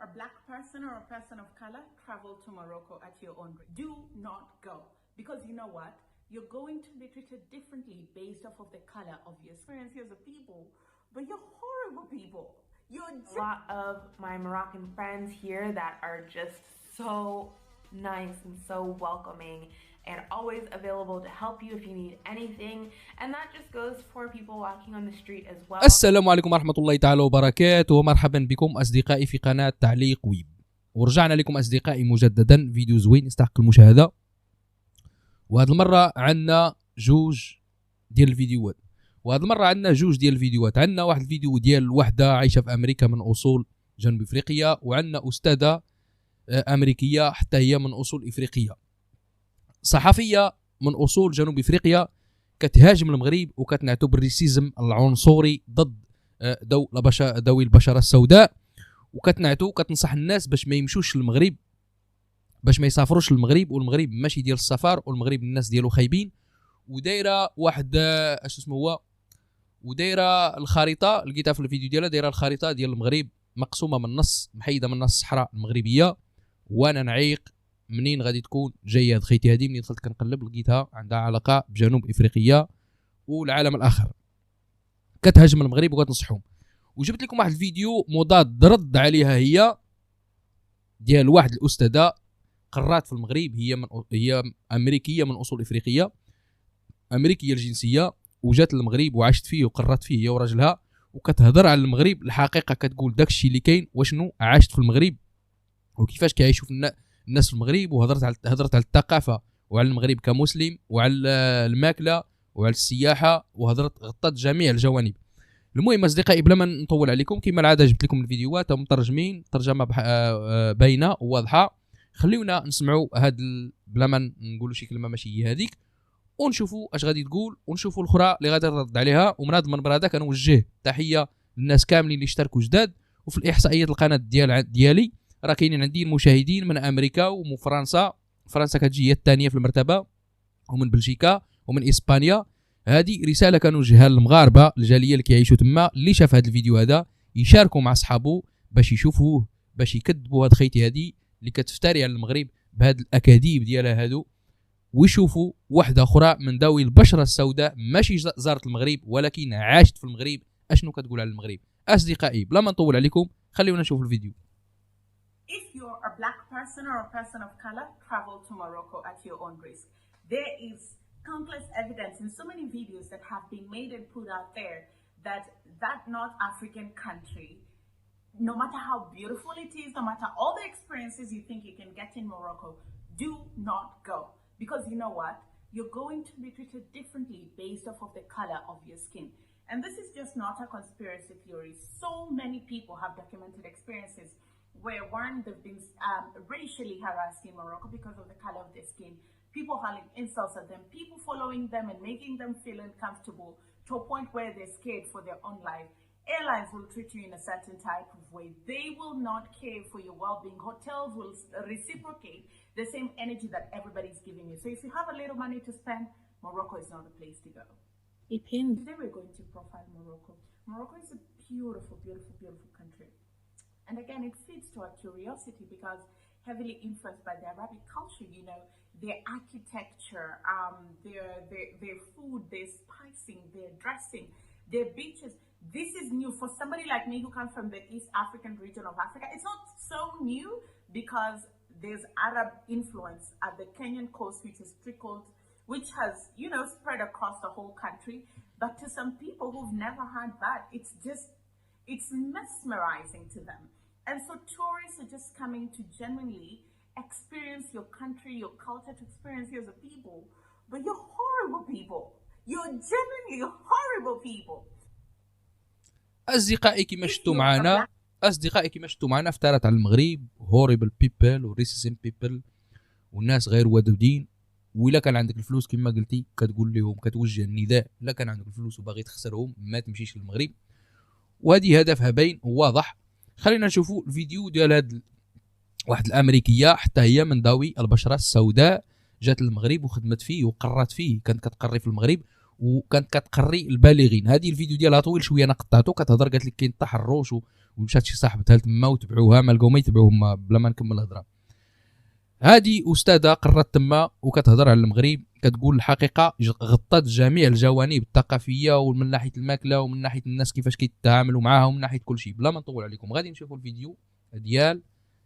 a black person or a person of color, travel to Morocco at your own risk. Do not go. Because you know what? You're going to be treated differently based off of the color of your experience as a people. But you're horrible people. You're a lot of my Moroccan friends here that are just so nice and so welcoming and always available to help you if you need anything, and that just goes for people walking on the street as well. السلام عليكم ورحمة الله تعالى وبركاته، ومرحبا بكم أصدقائي في قناة تعليق ويب. ورجعنا لكم أصدقائي مجددا، فيديو زوين يستحق المشاهدة. وهذه المرة عندنا جوج ديال الفيديوهات، عندنا واحد الفيديو ديال وحدة عايشة في أمريكا من أصول جنوب إفريقيا، وعندنا أستاذة امريكيه حتى هي من اصول افريقيه، صحفيه من اصول جنوب افريقيا، كتهاجم المغرب وكتنعتو بالريسيزم العنصري ضد ذوي البشره السوداء، وكتنعتو كتنصح الناس باش ما يمشوش للمغرب، باش ما يسافروش للمغرب، والمغرب ماشي ديال السفر، والمغرب الناس ديالو خايبين. ودايره واحد اش اسمه هو، ودايره الخريطه، لقيتها في الفيديو ديالها، دايره الخريطه ديال المغرب مقسومه من النص، محيده من النص الصحراء المغربيه. وانا نعيق منين غادي تكون جايه هاد خيتي هادي، منين دخلت كنقلب لقيتها عندها علاقه بجنوب افريقيا والعالم الاخر، كتهاجم المغرب وكتنصحهم. وجبت لكم واحد الفيديو مضاد رد عليها، هي ديال واحد الاستاذه قرات في المغرب، هي امريكيه من اصول افريقيه، امريكيه الجنسيه، وجات للمغرب وعاشت فيه وقرات فيه هي وراجلها، وكتهضر على المغرب الحقيقه، كتقول داكشي اللي كاين وشنو عاشت في المغرب وكيفاش كيعيشوا في الناس في المغرب. هضرت على الثقافه وعلى المغرب كمسلم وعلى الماكله وعلى السياحه، غطت جميع الجوانب. المهم اصدقائي، بلا ما نطول عليكم، كما العاده جبت لكم الفيديوهات مترجمين ترجمه باينه وواضحه. خليونا نسمعوا بلا ما نقولوا شي كلمه ماشي هي هذيك، ونشوفوا اش غادي تقول، ونشوفوا الاخرى اللي غادي ترد عليها. ومن هذا المنبر هذا كنوجه تحيه للناس كاملين اللي اشتركوا جداد، وفي الاحصائيات القناه ديالي راه كاينين عندي المشاهدين من امريكا ومن فرنسا كتجي هي الثانيه في المرتبه، ومن بلجيكا ومن اسبانيا. هذه رساله كنوجهها للمغاربه الجاليه اللي كيعيشوا تما، اللي شاف هذا الفيديو هذا يشاركوا مع اصحابه باش يشوفوه، باش يكذبوا هاد خيتي هذه اللي كتفتري على المغرب بهاد الاكاذيب ديالها هادو، ويشوفوا واحده اخرى من ذوي البشره السوداء ماشي زارت المغرب ولكن عاشت في المغرب، اشنو كتقول على المغرب. اصدقائي بلا ما نطول عليكم، خليونا نشوف الفيديو. If you're a black person or a person of color, travel to Morocco at your own risk. There is countless evidence in so many videos that have been made and put out there that North African country, no matter how beautiful it is, no matter all the experiences you think you can get in Morocco, do not go. Because you know what? You're going to be treated differently based off of the color of your skin. And this is just not a conspiracy theory. So many people have documented experiences where one, they've been racially harassed in Morocco because of the color of their skin, people hurling insults at them, people following them and making them feel uncomfortable to a point where they're scared for their own life. Airlines will treat you in a certain type of way. They will not care for your well-being. Hotels will reciprocate the same energy that everybody's giving you. So if you have a little money to spend, Morocco is not the place to go. Today we're going to profile Morocco. Morocco is a beautiful, beautiful, beautiful country. And again, it feeds to our curiosity because heavily influenced by the Arabic culture, you know, their architecture, their food, their spicing, their dressing, their beaches. This is new for somebody like me who comes from the East African region of Africa. It's not so new because there's Arab influence at the Kenyan coast, which has, you know, spread across the whole country. But to some people who've never had that, it's mesmerizing to them. And so tourists are just coming to genuinely experience your country, your culture, to experience you as a people. But you're horrible people. You're genuinely horrible people. أصدقائي كما شفتوا معنا افترت على المغرب هوريبل بيبل وريسيزم بيبل والناس غير ودودين. وإلا كان عندك الفلوس كما قلتي كتقول لهم، كتوجه النداء، لا كان عندك الفلوس وباغي تخسرهم ما تمشيش للمغرب. وهذه هدفها باين وواضح. خلينا نشوفوا الفيديو ديال هاد واحد الامريكيه حتى هي من ذوي البشره السوداء، جات للمغرب وخدمت فيه وقرات فيه، كانت كتقري في المغرب وكانت كتقري البالغين. هذه الفيديو ديالها طويل شويه، انا قطعته. كتهضر قالت لك كاين تحرش ومشات شي صاحبتها تما وتبعوها، ما لقاو ما يتبعوهم بلا ما نكمل الهضره. هذه استاذه قررت تما وكتهضر على المغرب، كتقول الحقيقه غطت جميع الجوانب الثقافيه ومن ناحيه الماكله ومن ناحيه الناس كيفاش كيتعاملوا معاها ومن ناحيه كل شيء. بلا ما نطول عليكم غادي نشوفوا الفيديو ديال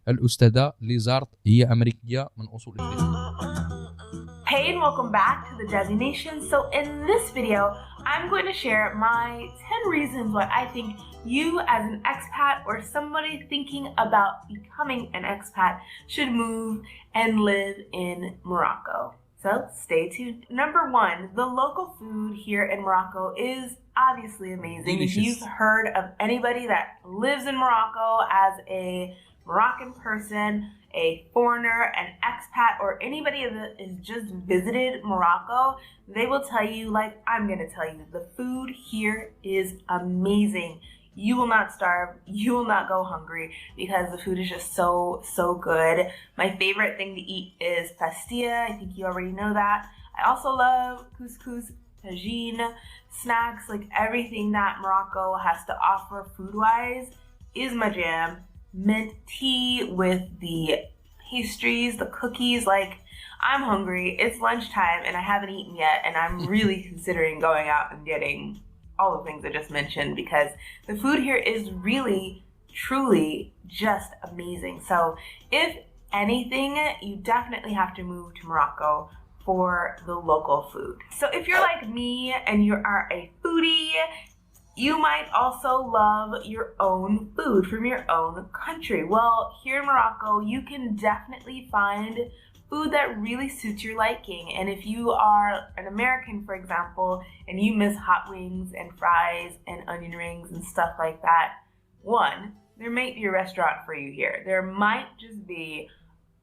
الأستاذة اللي زارت، هي أمريكية من أصول إفريقية. Hey and welcome back to the Jazzy Nation. So in this video, I'm going to share my 10 reasons why I think you as an expat or somebody thinking about becoming an expat should move and live in Morocco. So stay tuned. Number one, the local food here in Morocco is obviously amazing. Delicious. If you've heard of anybody that lives in Morocco as a Moroccan person, a foreigner, an expat, or anybody that is just visited Morocco, they will tell you, like I'm going to tell you, the food here is amazing. You will not starve. You will not go hungry because the food is just so good. My favorite thing to eat is pastilla. I think you already know that. I also love couscous, tagine, snacks, like everything that Morocco has to offer food-wise is my jam. Mint tea with the pastries, the cookies, like I'm hungry. It's lunchtime and I haven't eaten yet, and I'm really considering going out and getting all the things I just mentioned because the food here is really, truly just amazing. So if anything, you definitely have to move to Morocco for the local food. So if you're like me and you are a foodie, you might also love your own food from your own country. Well, here in Morocco, you can definitely find food that really suits your liking. And if you are an American, for example, and you miss hot wings and fries and onion rings and stuff like that, one, there might be a restaurant for you here. There might just be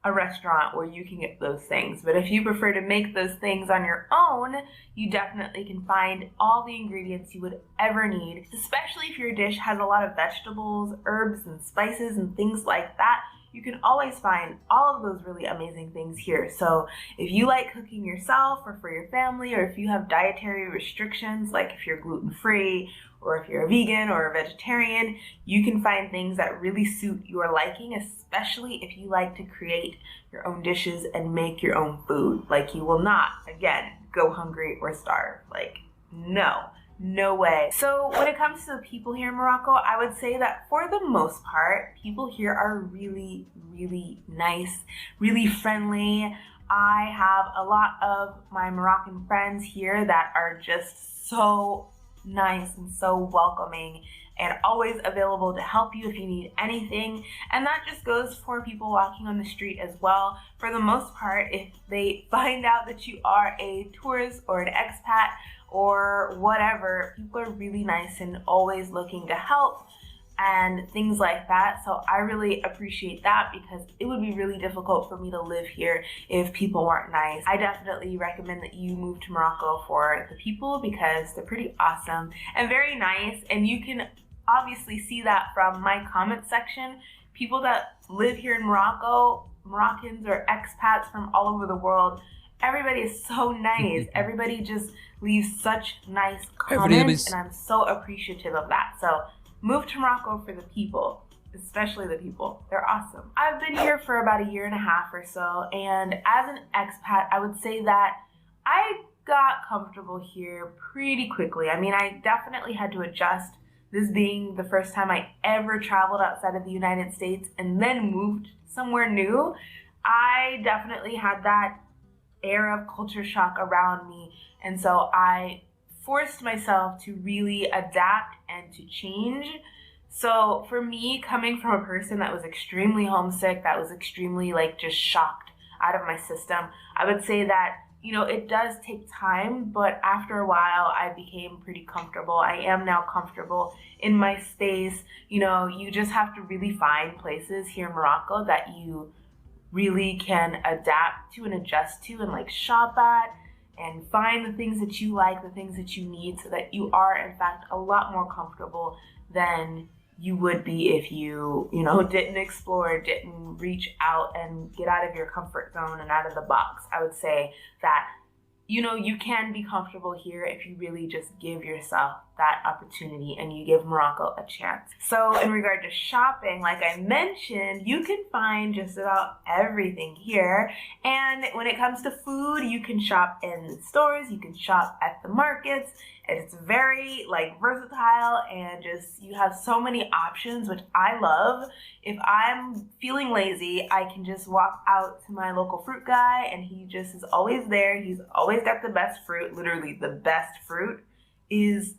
a restaurant where you can get those things. But if you prefer to make those things on your own, you definitely can find all the ingredients you would ever need, especially if your dish has a lot of vegetables, herbs, and spices and things like that. You can always find all of those really amazing things here. So if you like cooking yourself or for your family, or if you have dietary restrictions, like if you're gluten-free or if you're a vegan or a vegetarian, you can find things that really suit your liking, especially if you like to create your own dishes and make your own food. Like you will not, again, go hungry or starve. Like, no way. So when it comes to the people here in Morocco, I would say that for the most part, people here are really, really nice, really friendly. I have a lot of my Moroccan friends here that are just so nice and so welcoming and always available to help you if you need anything. And that just goes for people walking on the street as well. For the most part, if they find out that you are a tourist or an expat or whatever, people are really nice and always looking to help and things like that. So I really appreciate that because it would be really difficult for me to live here if people weren't nice. I definitely recommend that you move to Morocco for the people because they're pretty awesome and very nice. And you can obviously see that from my comment section. People that live here in Morocco, Moroccans or expats from all over the world, everybody is so nice. Everybody just leaves such nice comments and I'm so appreciative of that. So move to Morocco for the people, especially the people. They're awesome. I've been here for about a year and a half or so, and as an expat, I would say that I got comfortable here pretty quickly. I mean, I definitely had to adjust, this being the first time I ever traveled outside of the United States and then moved somewhere new. I definitely had that air of culture shock around me, and so I forced myself to really adapt and to change. So for me, coming from a person that was extremely homesick, that was extremely like just shocked out of my system, I would say that, you know, it does take time, but after a while I became pretty comfortable. I am now comfortable in my space. You know, you just have to really find places here in Morocco that you really can adapt to and adjust to and like shop at and find the things that you like, the things that you need, so that you are in fact a lot more comfortable than you would be if you know, didn't explore, didn't reach out and get out of your comfort zone and out of the box. I would say that you know, you can be comfortable here if you really just give yourself that opportunity and you give Morocco a chance. So in regard to shopping, like I mentioned, you can find just about everything here. And when it comes to food, you can shop in stores, you can shop at the markets. It's very like versatile and just you have so many options, which I love. If I'm feeling lazy, I can just walk out to my local fruit guy and he just is always there. He's always got the best fruit. Literally the best fruit is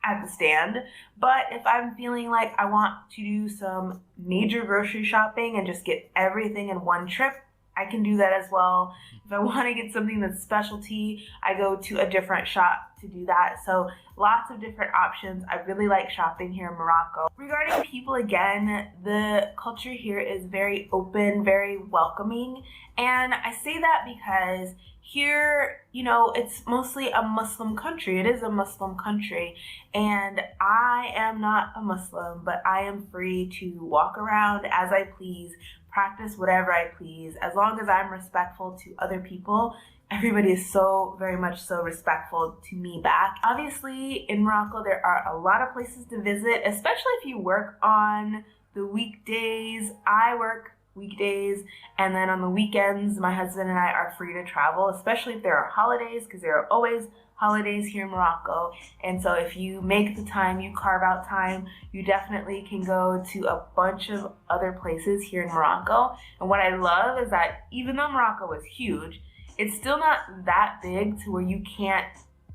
at the stand. But if I'm feeling like I want to do some major grocery shopping and just get everything in one trip, I can do that as well. If I want to get something that's specialty, I go to a different shop to do that. So lots of different options. I really like shopping here in Morocco. Regarding people, again, the culture here is very open, very welcoming. And I say that because here, you know, it's mostly a Muslim country. It is a Muslim country. And I am not a Muslim, but I am free to walk around as I please, practice whatever I please, as long as I'm respectful to other people. Everybody is so very much so respectful to me back. Obviously, in Morocco, there are a lot of places to visit, especially if you work on the weekdays. I work weekdays, and then on the weekends, my husband and I are free to travel, especially if there are holidays, because there are always holidays here in Morocco. And so if you make the time, you carve out time, you definitely can go to a bunch of other places here in Morocco. And what I love is that even though Morocco is huge, it's still not that big to where you can't,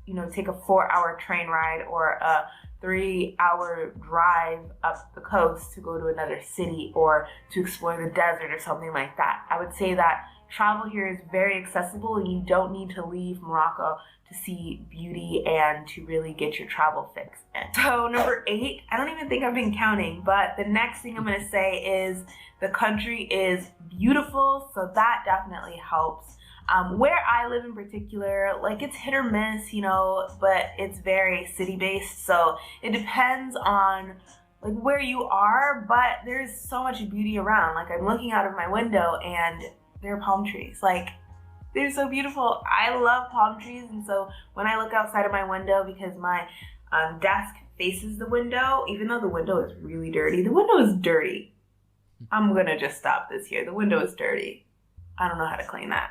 you know, take a 4-hour train ride or a 3-hour drive up the coast to go to another city or to explore the desert or something like that. I would say that travel here is very accessible and you don't need to leave Morocco to see beauty and to really get your travel fix in. So number 8, I don't even think I've been counting, but the next thing I'm going to say is the country is beautiful, so that definitely helps. Where I live in particular, like it's hit or miss, you know, but it's very city-based, so it depends on like where you are, but there's so much beauty around. Like I'm looking out of my window and there are palm trees. Like they're so beautiful. I love palm trees, and so when I look outside of my window, because my desk faces the window, even though the window is really dirty, the window is dirty. I'm gonna just stop this here. The window is dirty. I don't know how to clean that.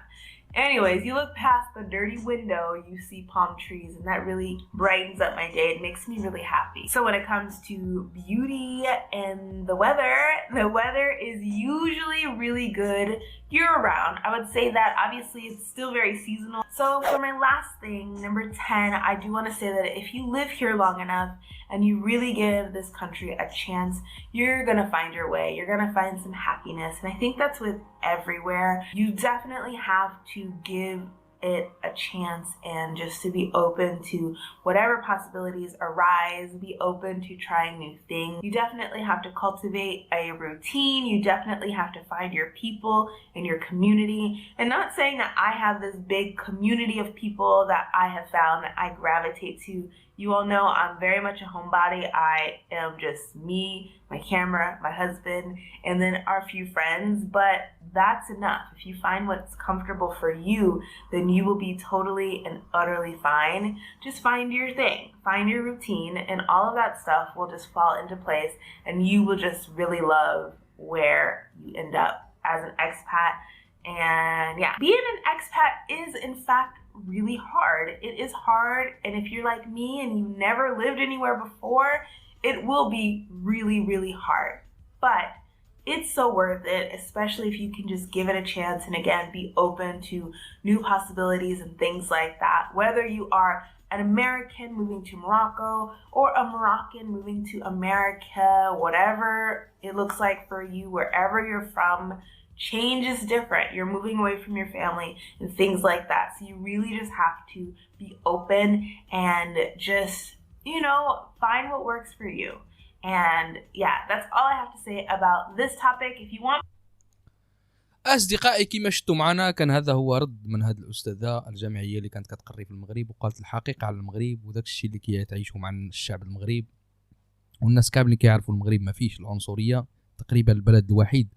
Anyways, you look past the dirty window, you see palm trees, and that really brightens up my day. It makes me really happy. So when it comes to beauty and the weather is usually really good year-round. I would say that obviously it's still very seasonal. So for my last thing, number 10, I do want to say that if you live here long enough and you really give this country a chance, you're gonna find your way. You're gonna find some happiness. And I think that's with everywhere. You definitely have to give it a chance and just to be open to whatever possibilities arise, be open to trying new things. You definitely have to cultivate a routine. You definitely have to find your people in your community. And not saying that I have this big community of people that I have found that I gravitate to. You all know I'm very much a homebody. I am just me, my camera, my husband, and then our few friends, but that's enough. If you find what's comfortable for you, then you will be totally and utterly fine. Just find your thing, find your routine, and all of that stuff will just fall into place, and you will just really love where you end up as an expat. And yeah, being an expat is in fact really hard. It is hard, and if you're like me and you never lived anywhere before, it will be really, really hard. But it's so worth it, especially if you can just give it a chance and again, be open to new possibilities and things like that. Whether you are an American moving to Morocco or a Moroccan moving to America, whatever it looks like for you, wherever you're from, change is different. You're moving away from your family and things like that. So you really just have to be open and just, you know, find what works for you. And yeah, that's all I have to say about this topic. If you want. أصدقائي كما شفتوا معنا كان هذا هو رد من هذه الأستاذة الجامعية اللي كانت كتقري في المغرب وقالت الحقيقة على المغرب وداك الشيء اللي كيعيشوا مع الشعب المغرب والناس كامل اللي كيعرفوا المغرب ما فيش العنصرية. تقريبا البلد الوحيد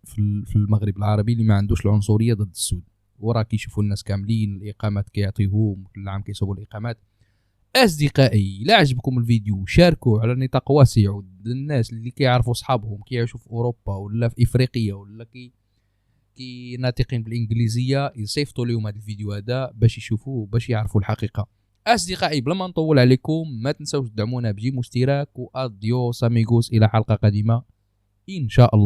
في المغرب العربي اللي ما عندوش العنصرية ضد السود. وراه كيشوفوا الناس كاملين الاقامات كيعطيهم كل عام كيصوبوا الاقامات. اصدقائي لا عجبكم الفيديو شاركوه على نطاق واسع، الناس اللي كيعرفوا صحابهم كيعيشوا في اوروبا ولا في افريقيا ولا كي ناطقين بالانجليزيه يصيفطوا لهم هذا الفيديو هذا باش يشوفوه باش يعرفوا الحقيقه. اصدقائي بلا ما نطول عليكم ما تنسوش تدعمونا بجيم واشتراك، واديوس اميغوس الى حلقه قادمه ان شاء الله.